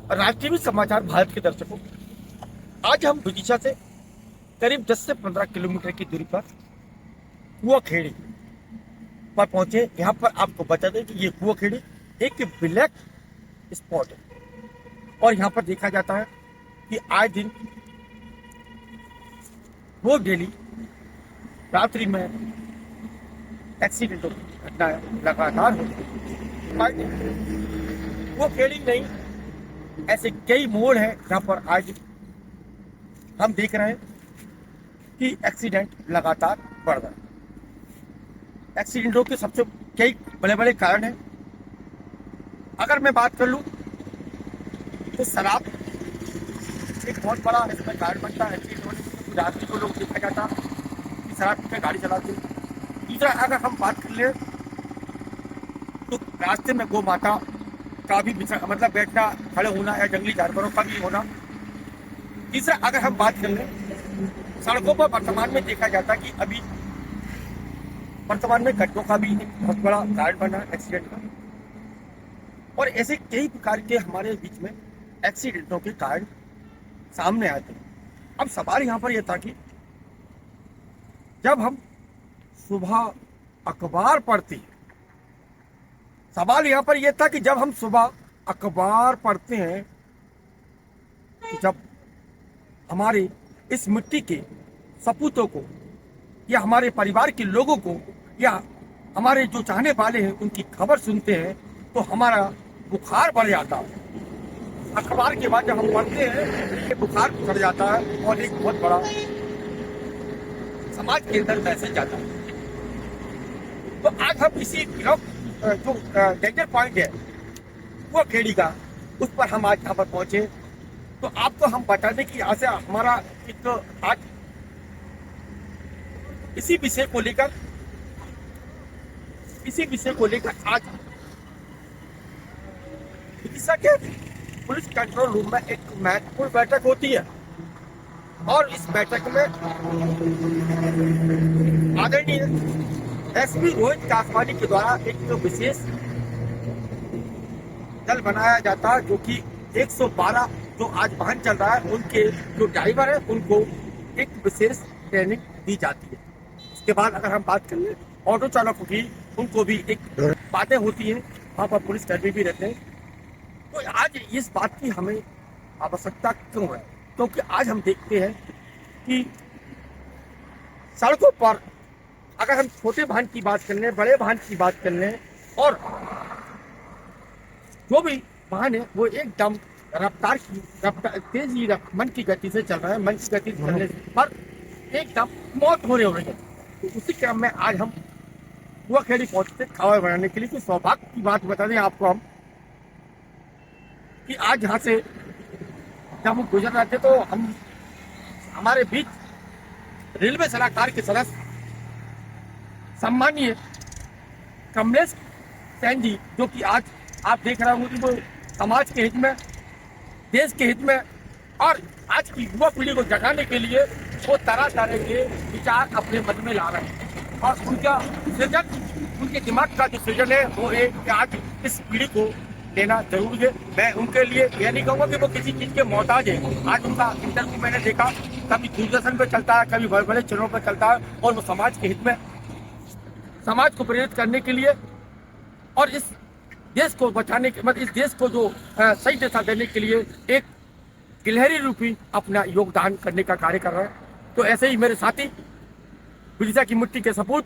राष्ट्रीय समाचार भारत के दर्शकों, आज हम विदिशा से करीब 10 से 15 किलोमीटर की दूरी पर कुआखेड़ी पर पहुंचे। यहाँ पर आपको बता दें कि ये कुआखेड़ी एक ब्लैक स्पॉट है और यहाँ पर देखा जाता है कि आए दिन रोज डेली रात्रि में एक्सीडेंटों की घटनाएं लगातार होती हैं। कुआखेड़ी नहीं, ऐसे कई मोड़ हैं जहाँ पर आज हम देख रहे हैं कि एक्सीडेंट लगातार बढ़ रहा है। एक्सीडेंटों के सबसे कई बड़े बड़े कारण हैं। अगर मैं बात कर लूं तो शराब एक बहुत बड़ा इसमें कारण बनता है। एक्सीडेंट होने से रास्ते को लोग देखा जाता कि शराब पीकर गाड़ी चलाते हैं। दूसरा, अगर हम बात कर ले तो रास्ते में गौ माता का भी मतलब बैठना, खड़े होना या जंगली जानवरों का भी होना। तीसरा, अगर हम बात कर लें सड़कों पर वर्तमान में देखा जाता कि अभी वर्तमान में गड्ढों का भी एक बहुत बड़ा कारण बना है एक्सीडेंट का। और ऐसे कई प्रकार के हमारे बीच में एक्सीडेंटों के कारण सामने आते हैं। अब सवाल यहाँ पर यह था कि जब हम सुबह अखबार पढ़ते हैं, सवाल यहाँ पर यह था कि जब हम सुबह अखबार पढ़ते हैं, जब हमारे इस मिट्टी के सपूतों को या हमारे परिवार के लोगों को या हमारे जो चाहने वाले हैं उनकी खबर सुनते हैं तो हमारा बुखार बढ़ जाता है। अखबार के बाद जब हम पढ़ते हैं ये बुखार बढ़ जाता है और एक बहुत बड़ा समाज के अंदर मैसेज जाता है। तो आज हम इसी जो डेंजर पॉइंट है कुआखेड़ी का, उस पर हम आज यहाँ पर पहुंचे। तो आपको हम बताने की यहाँ से हमारा एक आज इसी विषय को लेकर आज विदिशा के पुलिस कंट्रोल रूम में एक महत्वपूर्ण बैठक होती है और इस बैठक में आदरणीय एसपी रोहित कासवानी के द्वारा एक विशेष दल बनाया जाता है, जो कि 112 जो आज वाहन चल रहा है उनके जो ड्राइवर है उनको एक विशेष ट्रेनिंग दी जाती है। इसके बाद अगर हम बात कर ले ऑटो चालकों की, उनको भी एक बातें होती है, वहाँ पर पुलिस कर्मी भी रहते हैं। तो आज इस बात की हमें आवश्यकता क्यों है? क्योंकि आज हम देखते हैं कि सड़कों पर अगर हम छोटे वाहन की बात कर लें, बड़े वाहन की बात कर लें, और जो भी वाहन है वो एकदम तेजी मन की गति से चल रहा है। मन की गति चलने पर एकदम मौत हो रही है। तो उसी क्रम में आज हम कुआखेड़ी पहुंचते खबर बनाने के लिए। तो सौभाग्य की बात बता दें आपको हम कि आज यहाँ से जब हम गुजर रहे थे तो हमारे बीच रेलवे सलाहकार के सदस्य सम्मानीय कमलेश सेन जी, जो कि आज आप देख रहे होंगे कि वो समाज के हित में, देश के हित में और आज की युवा पीढ़ी को जगाने के लिए वो तरह तरह के विचार अपने मन में ला रहे हैं। और उनका सृजन, उनके दिमाग का जो सृजन है वो एक आज इस पीढ़ी को देना जरूरी है। मैं उनके लिए यह नहीं कहूँगा कि वो किसी चीज़ के मोहताज है। आज उनका इंटरव्यू मैंने देखा, कभी दूरदर्शन पर चलता है, कभी बड़े बड़े चैनलों पर चलता है, और वो समाज के हित में, समाज को प्रेरित करने के लिए और इस देश को बचाने के मतलब इस देश को जो सही दिशा देने के लिए एक गिलहरी रूपी अपना योगदान करने का कार्य कर रहा है। तो ऐसे ही मेरे साथी विदिशा की मिट्टी के सपूत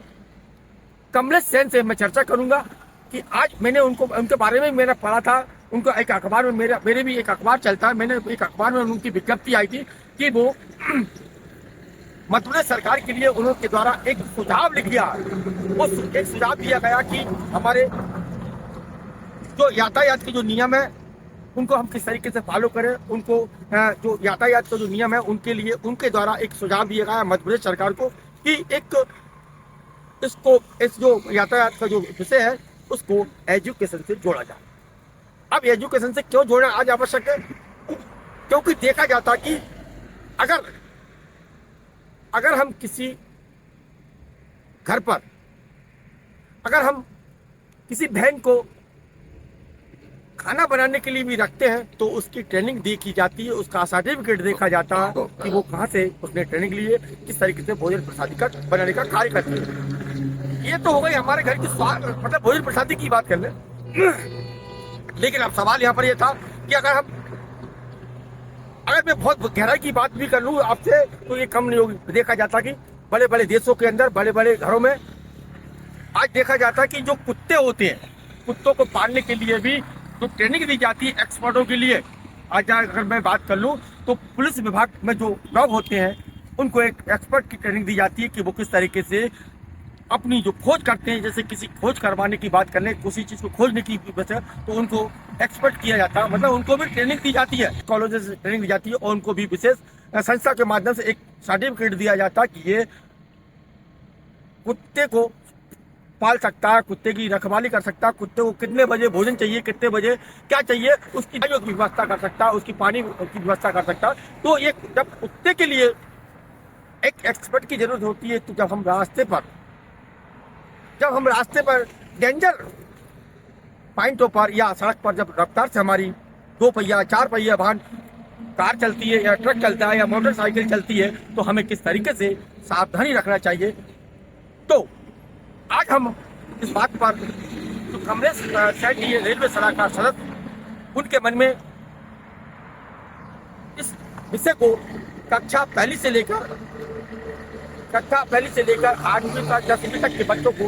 कमलेश सेन से मैं चर्चा करूंगा कि आज मैंने उनके बारे में मैंने पढ़ा था। उनको एक अखबार में मेरे भी एक अखबार चलता है, मैंने एक अखबार में उनकी विज्ञप्ति आई थी कि वो मध्य प्रदेश सरकार के लिए उनके द्वारा एक सुझाव लिख दिया। वो एक सुझाव दिया गया कि हमारे जो यातायात के जो नियम है उनको हम किस तरीके से फॉलो करें। उनको जो यातायात का जो नियम है उनके लिए उनके द्वारा एक सुझाव दिया गया मध्य प्रदेश सरकार को कि एक इस जो यातायात का जो विषय है उसको एजुकेशन से जोड़ा जाए। अब एजुकेशन से क्यों जोड़ना आज आवश्यक है? क्योंकि देखा जाता कि अगर हम किसी घर पर अगर हम किसी बहन को खाना बनाने के लिए भी रखते हैं तो उसकी ट्रेनिंग देखी जाती है, उसका सर्टिफिकेट देखा जाता है कि वो कहाँ से उसने ट्रेनिंग ली है, किस तरीके से भोजन प्रसादी का बनाने का कार्य करती है। ये तो हो गई हमारे घर की स्वाद मतलब भोजन प्रसादी की बात कर ले। लेकिन अब सवाल यहाँ पर यह था कि अगर मैं बहुत गहराई की बात भी कर लूँ आपसे तो ये कम नहीं होगी। देखा जाता कि बड़े बड़े देशों के अंदर बड़े बड़े घरों में आज देखा जाता कि जो कुत्ते होते हैं, कुत्तों को पालने के लिए भी जो ट्रेनिंग दी जाती है एक्सपर्टों के लिए। आज अगर मैं बात कर लूँ तो पुलिस विभाग में जो डॉग होते हैं उनको एक एक्सपर्ट की ट्रेनिंग दी जाती है कि वो किस तरीके से अपनी जो खोज करते हैं, जैसे किसी खोज करवाने की बात करने किसी चीज़ को खोजने की वजह तो उनको एक्सपर्ट किया जाता है, मतलब उनको भी ट्रेनिंग दी जाती है, कॉलेज से ट्रेनिंग दी जाती है और उनको भी विशेष संस्था के माध्यम से एक सर्टिफिकेट दिया जाता है कि ये कुत्ते को पाल सकता है, कुत्ते की रखवाली कर सकता है, कुत्ते को कितने बजे भोजन चाहिए, कितने बजे क्या चाहिए, उसकी दवाइयों की व्यवस्था कर सकता है, उसकी पानी की व्यवस्था कर सकता है। तो ये जब कुत्ते के लिए एक एक्सपर्ट की जरूरत होती है तो जब हम रास्ते पर डेंजर पॉइंटों पर या सड़क पर जब रफ्तार से हमारी 2 पहिया 4 पहिया वाहन कार चलती है या ट्रक चलता है या मोटरसाइकिल चलती है तो हमें किस तरीके से सावधानी रखना चाहिए। तो आज हम इस बात पर जो कांग्रेस रेलवे सलाहकार सदस्य उनके मन में इस विषय को कक्षा पहली से लेकर 8वीं तक 10वीं तक के बच्चों को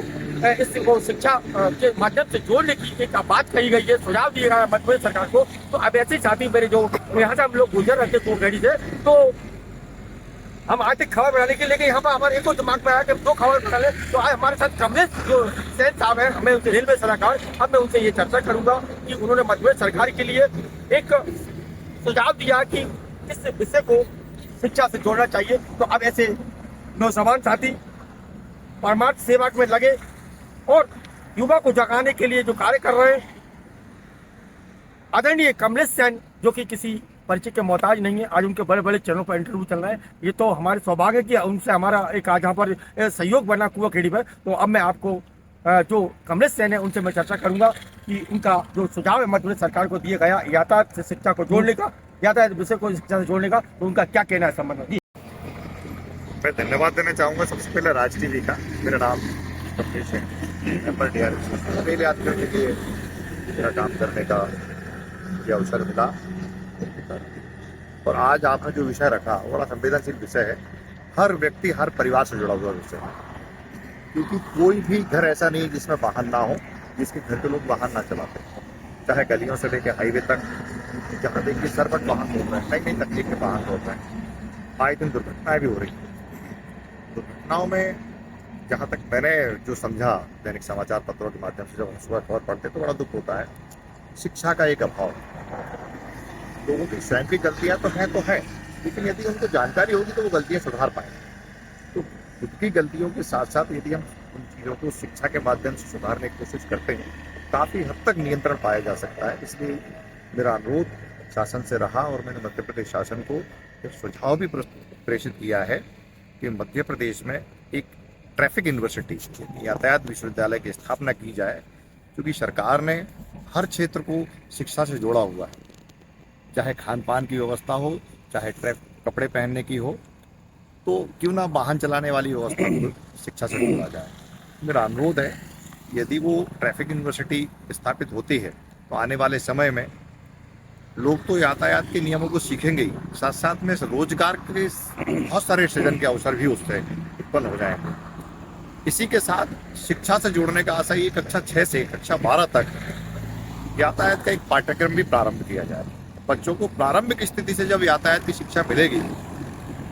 इसको शिक्षा के माध्यम से जोड़ने की एक बात कही गई है, सुझाव दिया गया मध्य प्रदेश सरकार को। तो अब ऐसे साथी मेरे जो यहाँ से हम लोग गुजर रहे थे कोकरेडी से, तो हम आज तक खबर बनाने के लिए यहाँ पर हमारे एक दिमाग में आया कि 2 खबर बना ले। तो आज हमारे साथ कमलेश जो सेन साहब है, हमें उनसे रेलवे सलाहकार, अब मैं उनसे ये चर्चा करूंगा कि उन्होंने मध्य प्रदेश सरकार के लिए एक सुझाव दिया कि इस विषय को शिक्षा से जोड़ना चाहिए। तो अब ऐसे नौजवान साथी परमार्थ सेवा में लगे और युवा को जगाने के लिए जो कार्य कर रहे हैं, आदरणीय कमलेश सेन जो कि किसी परिचय के मोहताज नहीं है, आज उनके बड़े बड़े चैनलों पर इंटरव्यू चल रहा है। ये तो हमारे सौभाग्य की उनसे हमारा एक आज यहाँ पर सहयोग बना कुआखेड़ी पर। तो अब मैं आपको जो कमलेश सेन है उनसे मैं चर्चा करूंगा कि उनका जो सुझाव है मध्य प्रदेश सरकार को दिया गया यातायात से शिक्षा को जोड़ने का, यातायात विषय को शिक्षा से जोड़ने का, तो उनका क्या कहना है संबंध में। मैं धन्यवाद देना चाहूँगा सबसे पहले राज टीवी का। मेरा नाम कमलेश है, मेंबर DRS। पहले आज के लिए मेरा काम करने का मुझे अवसर मिला और आज आपने जो विषय रखा बड़ा संवेदनशील विषय है। हर व्यक्ति हर परिवार से जुड़ा हुआ विषय है, क्योंकि कोई भी घर ऐसा नहीं जिसमें वाहन ना हो, जिसके घर के लोग वाहन ना चलाते, चाहे गलियों से लेकर हाईवे तक, जहाँ देखिए सरपट वाहन होता है, नई नई तकनीक के वाहन होता है। आए दिन दुर्घटनाएं भी हो रही हैं। दुर्घटनाओं में जहाँ तक मैंने जो समझा दैनिक समाचार पत्रों के माध्यम से जब हम सुबह खबर पढ़ते तो बड़ा दुख होता है। शिक्षा का एक अभाव, लोगों की स्वयं की गलतियां तो है, लेकिन यदि उनको जानकारी होगी तो वो गलतियां सुधार पाएंगे। तो खुद की गलतियों के साथ साथ यदि हम उन चीज़ों को शिक्षा के माध्यम से सुधारने की कोशिश करते हैं, काफ़ी हद तक नियंत्रण पाया जा सकता है। इसलिए मेरा अनुरोध शासन से रहा और मैंने मध्य प्रदेश शासन को एक सुझाव भी प्रेषित किया है कि मध्य प्रदेश में एक ट्रैफिक यूनिवर्सिटी यातायात विश्वविद्यालय की स्थापना की जाए, क्योंकि सरकार ने हर क्षेत्र को शिक्षा से जोड़ा हुआ है, चाहे खान पान की व्यवस्था हो, चाहे कपड़े पहनने की हो, तो क्यों ना वाहन चलाने वाली व्यवस्था को शिक्षा से जोड़ा जाए। मेरा अनुरोध है यदि वो ट्रैफिक यूनिवर्सिटी स्थापित होती है तो आने वाले समय में लोग तो यातायात के नियमों को सीखेंगे ही, साथ साथ में रोजगार के बहुत सारे सृजन के अवसर भी उससे उत्पन्न हो जाएंगे। इसी के साथ शिक्षा से जोड़ने का आशा ये कक्षा 6 से कक्षा 12 तक यातायात का एक पाठ्यक्रम भी प्रारंभ किया जाए। बच्चों को प्रारंभिक स्थिति से जब यातायात की शिक्षा मिलेगी,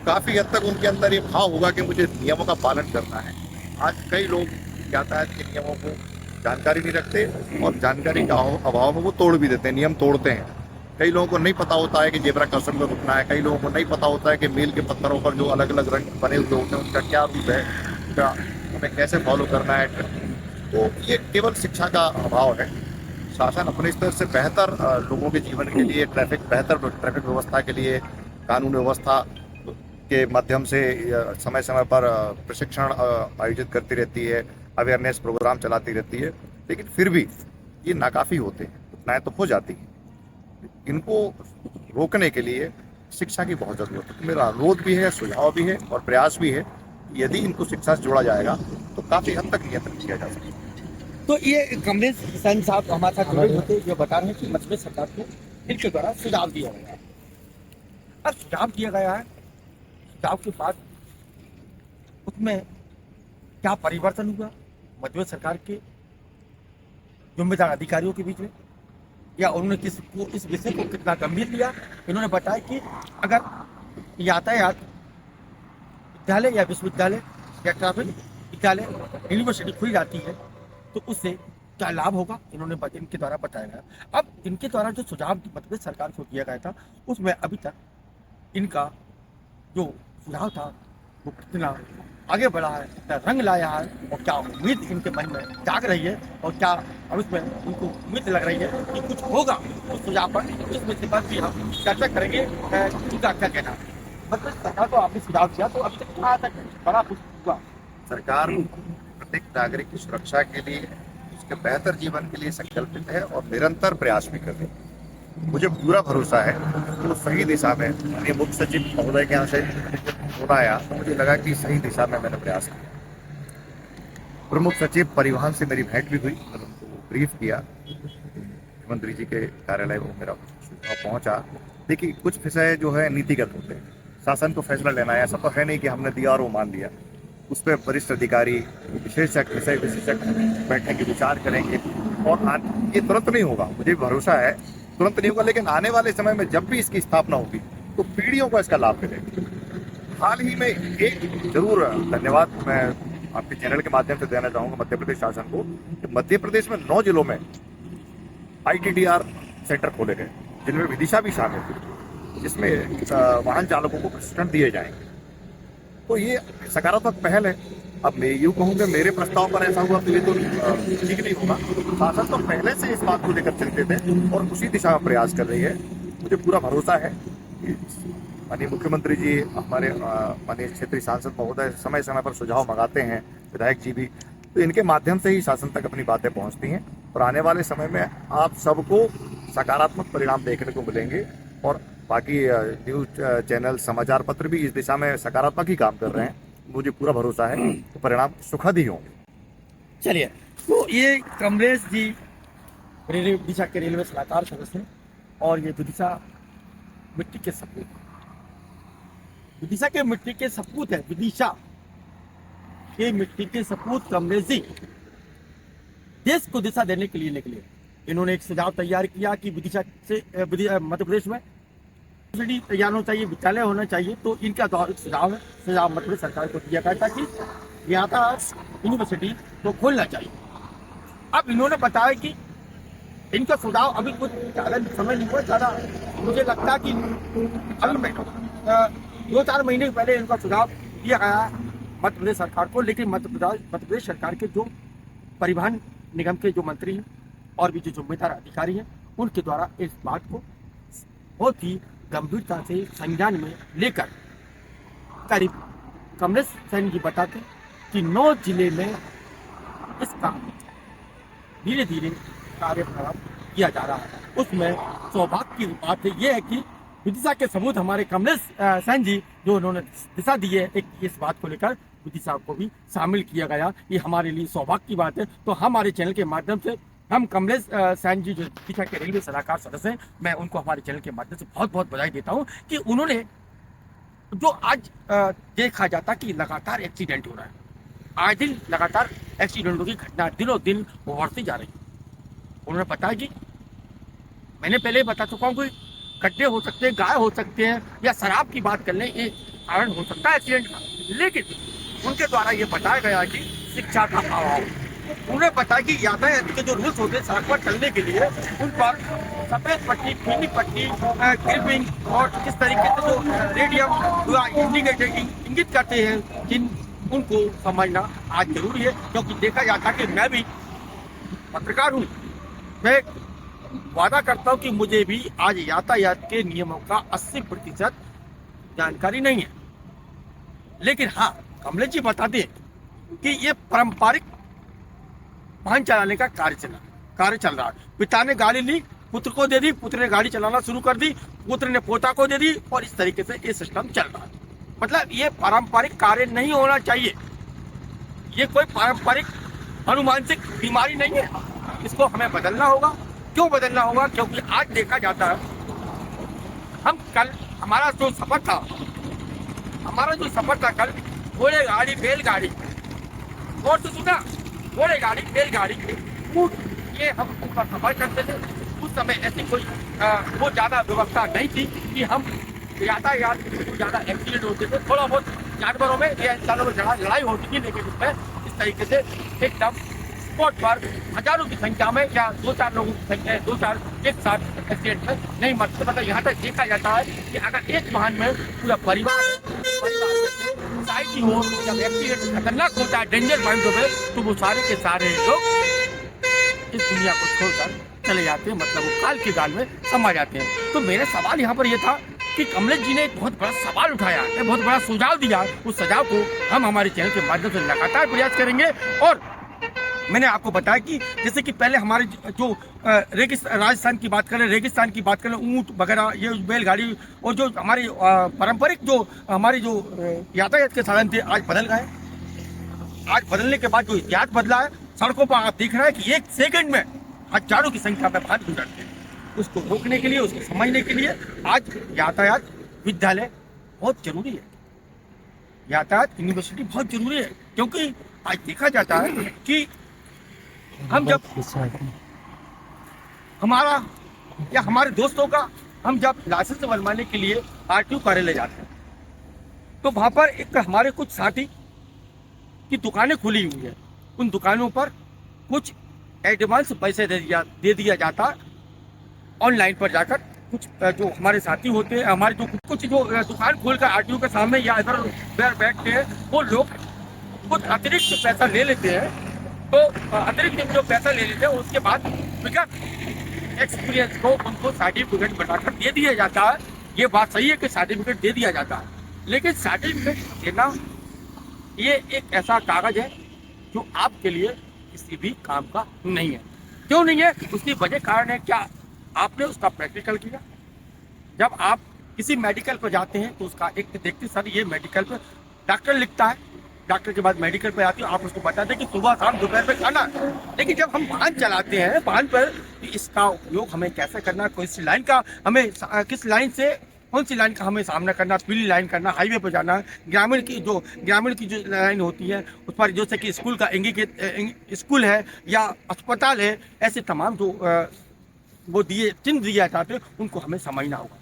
काफी हद तक उनके अंदर ये भाव होगा कि मुझे नियमों का पालन करना है। आज कई लोग यातायात के नियमों को जानकारी नहीं रखते और जानकारी का अभाव में वो तोड़ भी देते हैं, नियम तोड़ते हैं। कई लोगों को नहीं पता होता है कि जेब्रा क्रॉसिंग पर रुकना है, कई लोगों को नहीं पता होता है कि मील के पत्थरों पर जो अलग अलग रंग बने हुए होते हैं उनका क्या रूप है, उनका हमें कैसे फॉलो करना है। तो ये केवल शिक्षा का अभाव है। शासन अपने स्तर से बेहतर लोगों के जीवन के लिए बेहतर ट्रैफिक व्यवस्था के लिए कानून व्यवस्था के माध्यम से समय समय पर प्रशिक्षण आयोजित करती रहती है, अवेयरनेस प्रोग्राम चलाती रहती है, लेकिन फिर भी ये नाकाफी होते हैं। घटनाएं तो हो जाती हैं, इनको रोकने के लिए शिक्षा की बहुत जरूरत है। तो मेरा अनुरोध भी है, सुझाव भी है और प्रयास भी है, यदि इनको शिक्षा से जोड़ा जाएगा तो काफी हद तक नियंत्रण किया जा सकता है। तो ये कमलेश सैन साहब हमारे साथ जुड़े होते जो बता रहे हैं कि मध्य प्रदेश सरकार को इनके द्वारा सुझाव दिया गया है। अब सुझाव दिया गया है, सुझाव के बाद उसमें क्या परिवर्तन हुआ मध्य प्रदेश सरकार के जिम्मेदार अधिकारियों के बीच में, या उन्होंने इस विषय को कितना गंभीर लिया। इन्होंने बताया कि अगर यातायात विद्यालय या विश्वविद्यालय या ट्रैफिक विद्यालय यूनिवर्सिटी खुल जाती है तो उससे क्या लाभ होगा, इन्होंने इनके द्वारा बताया गया। अब इनके द्वारा जो सुझाव मध्य प्रदेश सरकार को दिया गया था उसमें अभी तक इनका जो सुझाव था वो कितना आगे बढ़ा है, कितना रंग लाया है, और क्या उम्मीद इनके मन में जाग रही है, और क्या अब इसमें उनको उम्मीद लग रही है कि कुछ होगा उस सुझाव पर। इस विषय पर भी हम चर्चा करेंगे। उनका क्या कहना है। मतलब सरकार को आपने सुझाव दिया तो अभी तक कहाँ तक बड़ा कुछ हुआ? सरकार प्रत्येक नागरिक की सुरक्षा के लिए, उसके बेहतर जीवन के लिए संकल्पित है और निरंतर प्रयास भी कर रही है। मुझे पूरा भरोसा है कि वो सही दिशा में, माननीय मुख्य सचिव महोदय के यहाँ से फोन आया तो मुझे लगा कि सही दिशा में मैंने प्रयास किया। प्रमुख सचिव परिवहन से मेरी भेंट भी हुई और उनको ब्रीफ किया, मुख्यमंत्री जी के कार्यालय में मेरा सुझाव पहुंचा। देखिए, कुछ विषय जो है नीतिगत होते हैं, शासन को फैसला लेना है, ऐसा तो है नहीं कि हमने दिया और वो मान लिया। उस पर वरिष्ठ अधिकारी, विशेषज्ञ, विषय विशेषज्ञ बैठेंगे, विचार करेंगे, और ये तुरंत नहीं होगा, मुझे भरोसा है तुरंत नहीं होगा, लेकिन आने वाले समय में जब भी इसकी स्थापना होगी तो पीढ़ियों को इसका लाभ मिलेगा। हाल ही में एक जरूर धन्यवाद मैं आपके चैनल के माध्यम से देना चाहूंगा मध्य प्रदेश शासन को, कि मध्य प्रदेश में 9 जिलों में ITDR सेंटर खोले गए, जिनमें विदिशा भी शामिल थी, जिसमें वाहन चालकों को प्रशिक्षण दिए जाएंगे। तो ये सकारात्मक पहल है। अब मैं यूँ कहूँगा मेरे प्रस्ताव पर ऐसा हुआ तो ये तो ठीक नहीं होगा। शासन तो पहले से इस बात को लेकर चलते थे और उसी दिशा में प्रयास कर रही है। मुझे पूरा भरोसा है कि माननीय मुख्यमंत्री जी, हमारे माननीय क्षेत्रीय सांसद महोदय समय समय पर सुझाव मंगाते हैं, विधायक जी भी, तो इनके माध्यम से ही शासन तक अपनी बातें पहुंचती हैं और आने वाले समय में आप सबको सकारात्मक परिणाम देखने को मिलेंगे। और बाकी न्यूज चैनल, समाचार पत्र भी इस दिशा में सकारात्मक ही काम कर रहे हैं। मुझे पूरा भरोसा है तो परिणाम सुखद ही होंगे। चलिए, तो ये कमलेश जी विदिशा के रेलवे सलाहकार सदस्य हैं, और ये विदिशा मिट्टी के सपूत, विदिशा के मिट्टी के सपूत है। विदिशा के मिट्टी के सपूत कमलेश जी देश को दिशा देने के लिए निकले। इन्होंने एक सुझाव तैयार किया कि विदिशा से मध्य प्रदेश में यूनिवर्सिटी तैयार होना चाहिए, विद्यालय होना चाहिए। तो इनका सुझाव है, सुझाव मध्य प्रदेश सरकार को दिया गया था कि यातायात यूनिवर्सिटी को खोलना चाहिए। अब इन्होंने बताया कि इनका सुझाव अभी कुछ ज़्यादा समय नहीं हुआ, ज़्यादा मुझे लगता है कि अभी 2-4 महीने पहले इनका सुझाव दिया गया मध्य प्रदेश सरकार को। लेकिन मध्य प्रदेश सरकार के जो परिवहन निगम के जो मंत्री हैं और भी जो जिम्मेदार अधिकारी हैं, उनके द्वारा इस बात को बहुत ही गंभीरता से संज्ञान में लेकर करीब कमलेश सैन जी बताते हैं कि 9 जिले में इसका धीरे धीरे कार्य प्रारंभ किया जा रहा है। उसमें सौभाग्य की बात यह है कि विदिशा के सबूत हमारे कमलेश सैन जी जो उन्होंने दिशा दी है, एक इस बात को लेकर विदिशा को भी शामिल किया गया। ये हमारे लिए सौभाग्य की बात है। तो हमारे चैनल के माध्यम से हम कमलेश सैन जी जो विदिशा के रेलवे सलाहकार सदस्य हैं, मैं उनको हमारे चैनल के माध्यम से बहुत बहुत बधाई देता हूं कि उन्होंने जो आज देखा जाता कि लगातार एक्सीडेंट हो रहा है, आज दिन लगातार एक्सीडेंटों की घटना दिनों दिन बढ़ती जा रही है। उन्होंने बताया कि मैंने पहले बता चुका हूँ कि गड्ढे हो सकते हैं, गाय हो सकते हैं, या शराब की बात कर लें, ये कारण हो सकता है एक्सीडेंट का। लेकिन उनके द्वारा ये बताया गया कि शिक्षा का अभाव। उन्हें बताया कि यातायात के जो रूल्स होते हैं सड़क पर चलने के लिए, उन पर सफेद पट्टी, पीली पट्टी, ग्रिपिंग और किस तरीके से जो रेडियम इंडिकेटर इंगित करते हैं, जिन उनको समझना आज जरूरी है। क्योंकि देखा जाता कि मैं भी पत्रकार हूँ, मैं वादा करता हूँ कि मुझे भी आज यातायात के नियमों का 80% जानकारी नहीं है। लेकिन हाँ, कमलेश जी बताते हैं कि ये पारंपरिक वाहन चलाने का कार्य चल रहा है। पिता ने गाड़ी ली, पुत्र को दे दी, पुत्र ने गाड़ी चलाना शुरू कर दी, पुत्र ने पोता को दे दी, और इस तरीके से ये सिस्टम चल रहा है। मतलब ये पारंपरिक कार्य नहीं होना चाहिए। ये कोई पारंपरिक अनुमानसिक बीमारी नहीं है, इसको हमें बदलना होगा। क्यों बदलना होगा? क्योंकि आज देखा जाता है, हम कल हमारा जो सफर था कल, घोड़े गाड़ी बैलगाड़ी, और तो सुना, घोड़े गाड़ी बैलगाड़ी, ये हम ऊपर सफर करते थे। उस समय ऐसी कोई बहुत ज्यादा व्यवस्था नहीं थी कि हम यातायात बहुत ज्यादा एक्सीडेंट होते थे। थोड़ा बहुत जानवरों में या इंसानों में लड़ाई होती थी, लेकिन उसमें इस तरीके से एकदम स्पॉट पर हजारों की संख्या में या 2-4 लोगों की संख्या, 2-4 एक साथ एक्सीडेंट में नहीं मरते। मतलब यहाँ तक देखा जाता है कि अगर एक वाहन में पूरा परिवार सोसाइटी हो, जब एक्सीडेंट खतरनाक होता है, डेंजर पॉइंट पे, तो वो सारे के सारे लोग इस दुनिया को छोड़कर चले जाते हैं, मतलब वो काल के गाल में समा जाते हैं। तो मेरा सवाल यहाँ पर यह था कि कमलेश जी ने एक बहुत बड़ा सवाल उठाया, एक बहुत बड़ा सुझाव दिया। उस सुझाव को हम हमारे चैनल के माध्यम से लगातार प्रयास करेंगे। और मैंने आपको बताया कि जैसे कि पहले हमारे जो राजस्थान की बात करें, रेगिस्तान की बात करें, ऊंट वगैरह, ये बैलगाड़ी, और जो हमारे पारंपरिक जो हमारे जो यातायात के साधन थे, आज बदल गए। आज बदलने के बाद जो इतिहास बदला है, सड़कों पर आप देख रहे हैं कि एक सेकंड में हजारों की संख्या में वाहन गुजरते हैं। उसको रोकने के लिए, उसको समझने के लिए आज यातायात विद्यालय बहुत जरूरी है, यातायात यूनिवर्सिटी बहुत जरूरी है। क्योंकि आज देखा जाता है कि हम जब हमारा या हमारे दोस्तों का हम जब लाइसेंस बनवाने के लिए आरटीओ कार्यालय जाते हैं, तो वहां पर एक हमारे कुछ साथी की दुकानें खुली हुई है। उन दुकानों पर कुछ एडवांस पैसे दे दिया जाता ऑनलाइन पर जाकर। कुछ जो हमारे साथी होते हैं, हमारे जो कुछ जो दुकान खोलकर आरटीओ के सामने या इधर बैठते हैं, वो लोग कुछ अतिरिक्त पैसा ले लेते हैं। तो अतिरिक्त जो पैसा ले लेते हैं, उसके बाद बिना एक्सपीरियंस को उनको सर्टिफिकेट बनाकर दे दिया जाता है। ये बात सही है कि सर्टिफिकेट दे दिया जाता है, लेकिन सर्टिफिकेट देना ये एक ऐसा कागज है जो आपके लिए किसी भी काम का नहीं है। क्यों नहीं है? उसकी वजह कारण है, क्या आपने उसका प्रैक्टिकल किया? जब आप किसी मेडिकल पर जाते हैं तो उसका एक देखते सर, ये मेडिकल पर डॉक्टर लिखता है, डॉक्टर के बाद मेडिकल पे आती हो, आप उसको बताते हैं कि सुबह शाम दोपहर पे खाना। लेकिन जब हम वाहन चलाते हैं, वाहन पर इसका उपयोग हमें कैसे करना, किस लाइन का हमें, किस लाइन से कौन सी लाइन का हमें सामना करना, पीली लाइन करना, हाईवे पर जाना, ग्रामीण की जो लाइन होती है उस पर, जैसे कि स्कूल का स्कूल है या अस्पताल है, ऐसे तमाम जो वो चिन्ह दिए जाते हैं, उनको हमें समझना होगा।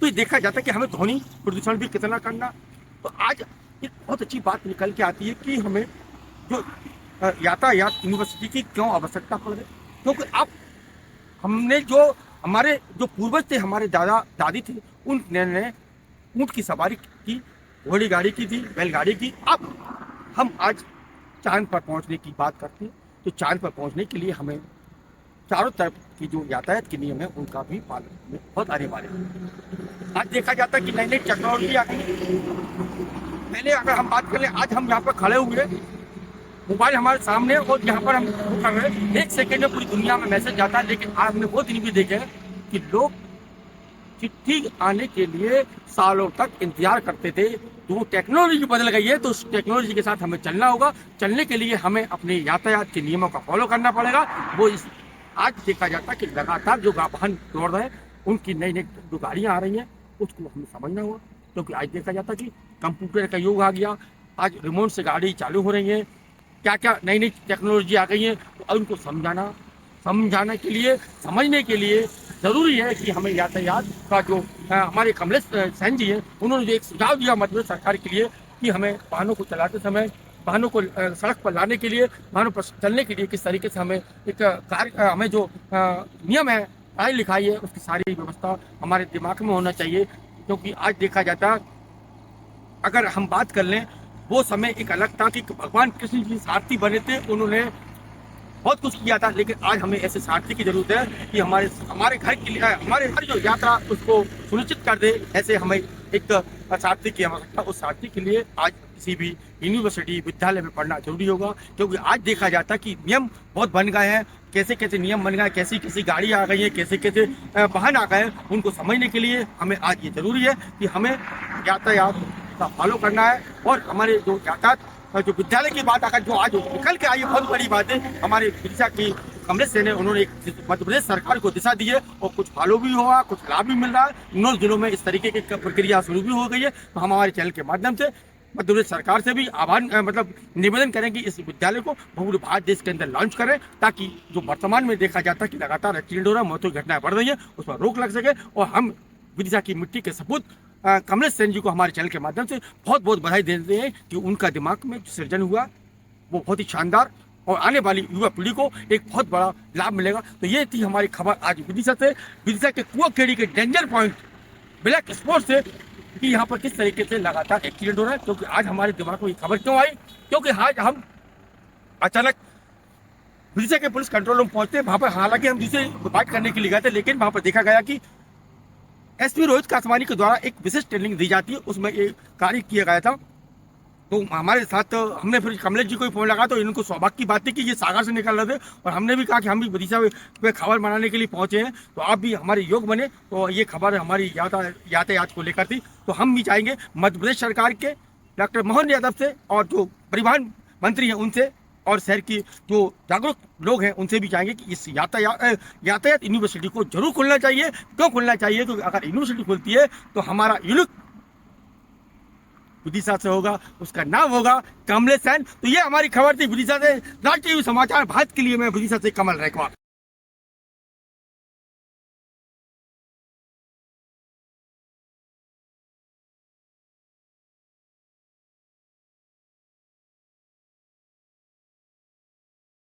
तो ये देखा जाता है कि हमें ध्वनि प्रदूषण भी कितना करना। तो आज एक बहुत अच्छी बात निकल के आती है कि हमें जो यातायात यूनिवर्सिटी की क्यों आवश्यकता पड़ रही, क्योंकि अब हमने जो हमारे जो पूर्वज थे, हमारे दादा दादी थे, उन्होंने ऊंट की सवारी की, घोड़ी गाड़ी की थी, बैलगाड़ी की। अब हम आज चांद पर पहुंचने की बात करते हैं, तो चांद पर पहुंचने के लिए हमें चारों तरफ की जो यातायात के नियम है उनका भी पालन बहुत अनिवार्य है। आज देखा जाता है कि नई नई टेक्नोलॉजी आ गई। पहले अगर हम बात करें, आज हम यहाँ पर खड़े हुए, मोबाइल हमारे सामने और यहाँ पर हम कर रहे हैं, एक सेकेंड में पूरी दुनिया में मैसेज जाता है। लेकिन आज हमने वो दिन भी देखे हैं कि लोग चिट्ठी आने के लिए सालों तक इंतजार करते थे। तो टेक्नोलॉजी बदल गई है, तो उस टेक्नोलॉजी के साथ हमें चलना होगा। चलने के लिए हमें अपने यातायात के नियमों का फॉलो करना पड़ेगा। वो आज देखा जाता है कि लगातार जो वाहन दौड़ रहे हैं, उनकी नई नई जो गाड़ियाँ आ रही हैं, उसको हमें समझना होगा। क्योंकि आज देखा जाता है कि कंप्यूटर का युग आ गया, आज रिमोट से गाड़ी चालू हो रही है, क्या क्या नई नई टेक्नोलॉजी आ गई है। तो उनको समझाने के लिए, समझने के लिए ज़रूरी है कि हमें यातायात का जो हमारे कमलेश सैन जी हैं, उन्होंने जो एक सुझाव दिया मध्य प्रदेश सरकार के लिए कि हमें वाहनों को चलाते समय, वाहनों को सड़क पर लाने के लिए, वाहनों पर चलने के लिए किस तरीके से हमें एक हमें जो नियम है, पढ़ाई लिखाई है, उसकी सारी व्यवस्था हमारे दिमाग में होना चाहिए। क्योंकि आज देखा जाता, अगर हम बात कर लें, वो समय एक अलग था कि भगवान कृष्ण जी सारथी बने थे, उन्होंने बहुत कुछ किया था। लेकिन आज हमें ऐसे सारथी की जरूरत है कि हमारे घर के लिए, हमारे हर जो यात्रा उसको सुनिश्चित कर दे। ऐसे हमें एक सारथी की आवश्यकता, उस सारथी के लिए आज किसी भी यूनिवर्सिटी विद्यालय में पढ़ना जरूरी होगा, क्योंकि आज देखा जाता है कि नियम बहुत बन गए हैं, कैसे कैसे नियम बन गए, कैसी कैसी गाड़ी आ गई है, कैसे कैसे वाहन आ गए हैं, उनको समझने के लिए हमें आज ये जरूरी है कि हमें यातायात का फॉलो करना है। और हमारे जो यातायात जो विद्यालय की बात आकर जो आज निकल के आई है, बहुत बड़ी बात है। हमारे विदिशा की कमलेश सेन ने उन्होंने एक मध्य प्रदेश सरकार को दिशा दी है और कुछ फॉलो भी हुआ, कुछ लाभ भी मिल रहा है। 9 जिलों में इस तरीके की प्रक्रिया शुरू भी हो गई है। तो हम हमारे चैनल के माध्यम से मध्य प्रदेश सरकार से भी निवेदन करेंगे इस विद्यालय को पूरे भारत देश के अंदर लॉन्च करें, ताकि जो वर्तमान में देखा जाता है कि लगातार एक्सीडेंट हो रहा है, मौतों की घटनाएं बढ़ रही है, उस पर रोक लग सके। और हम विदिशा की मिट्टी के सपूत कमलेश सेन जी को हमारे चैनल के माध्यम से बहुत बहुत बधाई देते हैं कि उनका दिमाग में जो सृजन हुआ वो बहुत ही शानदार, और आने वाली युवा पीढ़ी को एक बहुत बड़ा लाभ मिलेगा। तो ये थी हमारी खबर आज विदिशा से, विदिशा के कुआखेड़ी के डेंजर पॉइंट ब्लैक स्पॉट से, कि यहाँ पर किस तरीके से लगातार एक्सीडेंट हो रहा है। क्योंकि आज हमारे दिमाग में ये खबर क्यों आई, क्योंकि आज हम अचानक विदिशा के पुलिस कंट्रोल रूम पहुंचते, वहां पर हालांकि हम जिसे बात करने के लिए गए थे, लेकिन वहां पर देखा गया कि एसपी रोहित कासवानी के द्वारा एक विशेष ट्रेनिंग दी जाती है, उसमें एक कार्य किया गया था। तो हमारे साथ हमने फिर कमलेश जी को फोन लगा, तो इनको सौभाग्य की बात थी कि ये सागर से निकल रहे थे, और हमने भी कहा कि हम भी विदिशा में खबर बनाने के लिए पहुंचे हैं, तो आप भी हमारे योग बने। तो ये खबर हमारी यातायात को लेकर थी। तो हम भी चाहेंगे मध्य प्रदेश सरकार के डॉक्टर मोहन यादव से और जो परिवहन मंत्री हैं उनसे, और शहर की जो जागरूक लोग हैं उनसे भी चाहेंगे कि इस यातायात यूनिवर्सिटी को जरूर खुलना चाहिए। क्यों खुलना चाहिए? क्योंकि अगर यूनिवर्सिटी खुलती है तो हमारा यूनिक विदिशा से होगा, उसका नाम होगा कमलेश सेन। तो ये हमारी खबर थी विदिशा से। राष्ट्रीय समाचार भारत के लिए मैं विदिशा से कमल रैकवार।